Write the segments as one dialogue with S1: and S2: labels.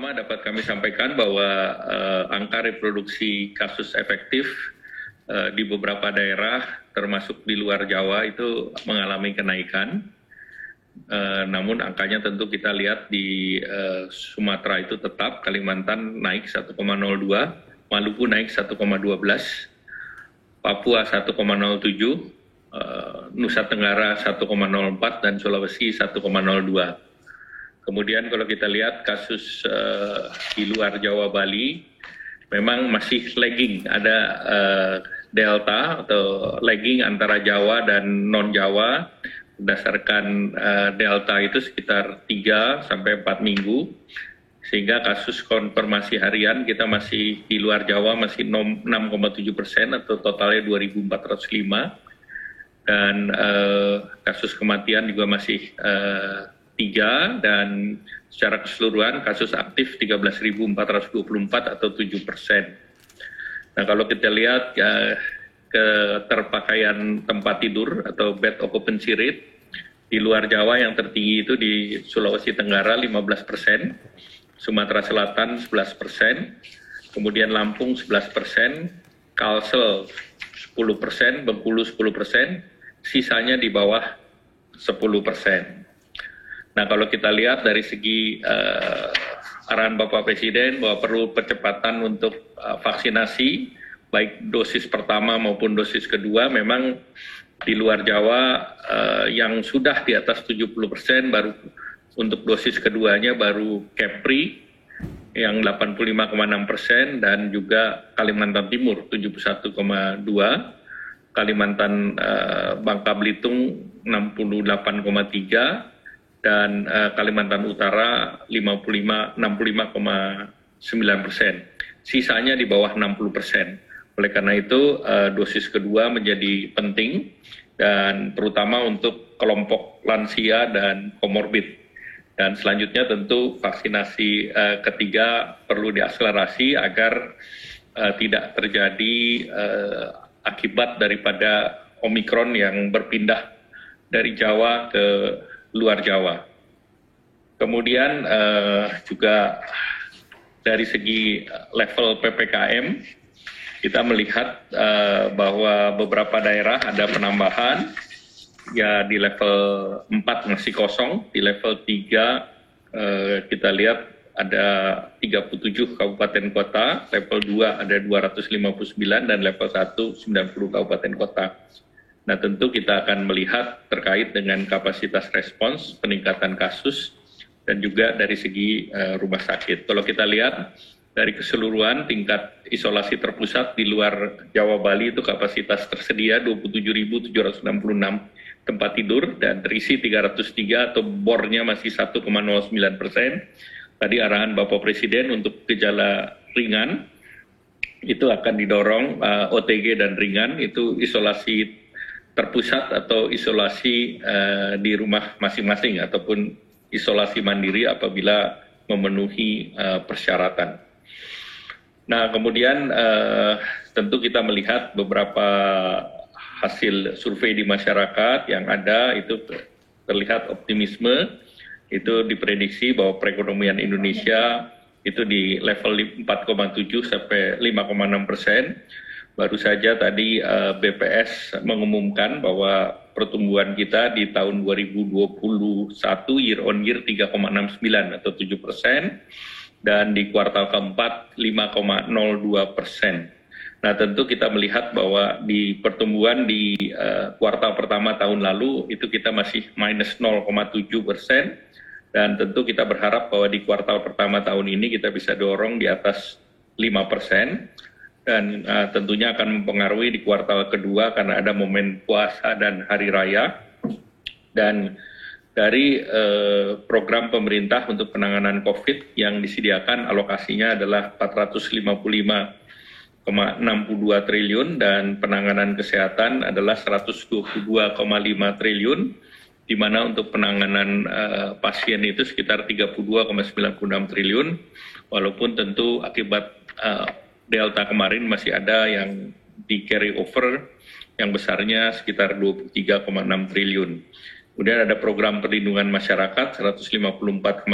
S1: pertama dapat kami sampaikan bahwa angka reproduksi kasus efektif di beberapa daerah, termasuk di luar Jawa, itu mengalami kenaikan. Namun angkanya tentu kita lihat di Sumatera itu tetap, Kalimantan naik 1,02, Maluku naik 1,12, Papua 1,07, Nusa Tenggara 1,04, dan Sulawesi 1,02. Kemudian kalau kita lihat kasus di luar Jawa, Bali, memang masih lagging. Ada delta atau lagging antara Jawa dan non-Jawa. Berdasarkan delta itu sekitar 3 sampai 4 minggu. Sehingga kasus konfirmasi harian kita masih di luar Jawa masih 6,7% atau totalnya 2.405. Dan kasus kematian juga masih 3, dan secara keseluruhan kasus aktif 13.424 atau 7%. Nah, kalau kita lihat keterpakaian tempat tidur atau bed occupancy rate di luar Jawa yang tertinggi itu di Sulawesi Tenggara 15%, Sumatera Selatan 11%, kemudian Lampung 11%, Kalsel 10%, Bengkulu 10%, sisanya di bawah 10%. Nah, kalau kita lihat dari segi arahan Bapak Presiden bahwa perlu percepatan untuk vaksinasi, baik dosis pertama maupun dosis kedua, memang di luar Jawa yang sudah di atas 70% baru untuk dosis keduanya baru Kepri yang 85,6%, dan juga Kalimantan Timur 71,2%, Kalimantan Bangka Belitung 68,3%, dan Kalimantan Utara 65,9%. Sisanya di bawah 60%. Oleh karena itu dosis kedua menjadi penting, dan terutama untuk kelompok lansia dan komorbid. Dan selanjutnya tentu vaksinasi ketiga perlu diakselerasi agar tidak terjadi akibat daripada Omikron yang berpindah dari Jawa ke luar Jawa. Kemudian juga dari segi level PPKM, kita melihat bahwa beberapa daerah ada penambahan, ya di level 4 masih kosong, di level 3 kita lihat ada 37 kabupaten kota, level 2 ada 259, dan level 1 90 kabupaten kota. Nah, tentu kita akan melihat terkait dengan kapasitas respons, peningkatan kasus, dan juga dari segi rumah sakit. Kalau kita lihat dari keseluruhan tingkat isolasi terpusat di luar Jawa, Bali itu kapasitas tersedia 27.766 tempat tidur dan terisi 303 atau bornya masih 1,09%. Tadi arahan Bapak Presiden untuk gejala ringan itu akan didorong OTG dan ringan, itu isolasi terpusat atau isolasi di rumah masing-masing ataupun isolasi mandiri apabila memenuhi persyaratan. Nah, kemudian tentu kita melihat beberapa hasil survei di masyarakat yang ada itu terlihat optimisme, itu diprediksi bahwa perekonomian Indonesia itu di level 4,7 sampai 5,6%. Baru saja tadi BPS mengumumkan bahwa pertumbuhan kita di tahun 2021 year on year 3,69 atau 7%, dan di kuartal keempat 5,02%. Nah, tentu kita melihat bahwa di pertumbuhan di kuartal pertama tahun lalu itu kita masih minus 0,7%, dan tentu kita berharap bahwa di kuartal pertama tahun ini kita bisa dorong di atas 5%. Dan tentunya akan mempengaruhi di kuartal kedua karena ada momen puasa dan hari raya. Dan dari program pemerintah untuk penanganan COVID yang disediakan alokasinya adalah 455,62 triliun, dan penanganan kesehatan adalah 122,5 triliun, di mana untuk penanganan pasien itu sekitar 32,96 triliun, walaupun tentu akibat Delta kemarin masih ada yang di carry over yang besarnya sekitar 23,6 triliun. Kemudian ada program perlindungan masyarakat 154,8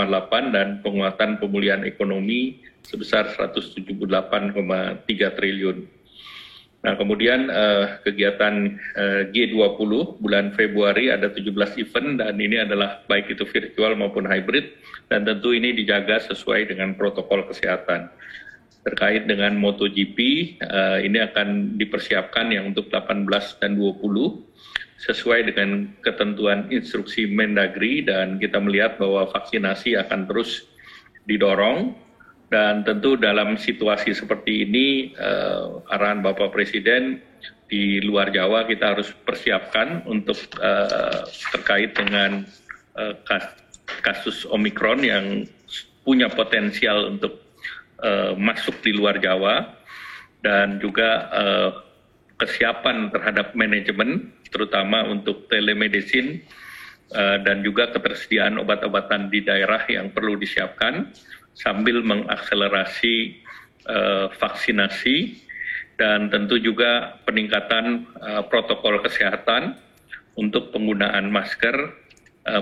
S1: dan penguatan pemulihan ekonomi sebesar 178,3 triliun. Nah, kemudian kegiatan G20 bulan Februari ada 17 event dan ini adalah baik itu virtual maupun hybrid dan tentu ini dijaga sesuai dengan protokol kesehatan. Terkait dengan MotoGP, ini akan dipersiapkan yang untuk 18 dan 20 sesuai dengan ketentuan instruksi Mendagri dan kita melihat bahwa vaksinasi akan terus didorong dan tentu dalam situasi seperti ini arahan Bapak Presiden di luar Jawa kita harus persiapkan untuk terkait dengan kasus Omikron yang punya potensial untuk masuk di luar Jawa dan juga kesiapan terhadap manajemen terutama untuk telemedicine dan juga ketersediaan obat-obatan di daerah yang perlu disiapkan sambil mengakselerasi vaksinasi dan tentu juga peningkatan protokol kesehatan untuk penggunaan masker,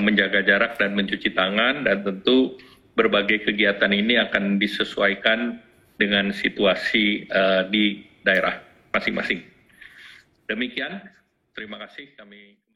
S1: menjaga jarak dan mencuci tangan dan tentu berbagai kegiatan ini akan disesuaikan dengan situasi di daerah masing-masing. Demikian, terima kasih kami.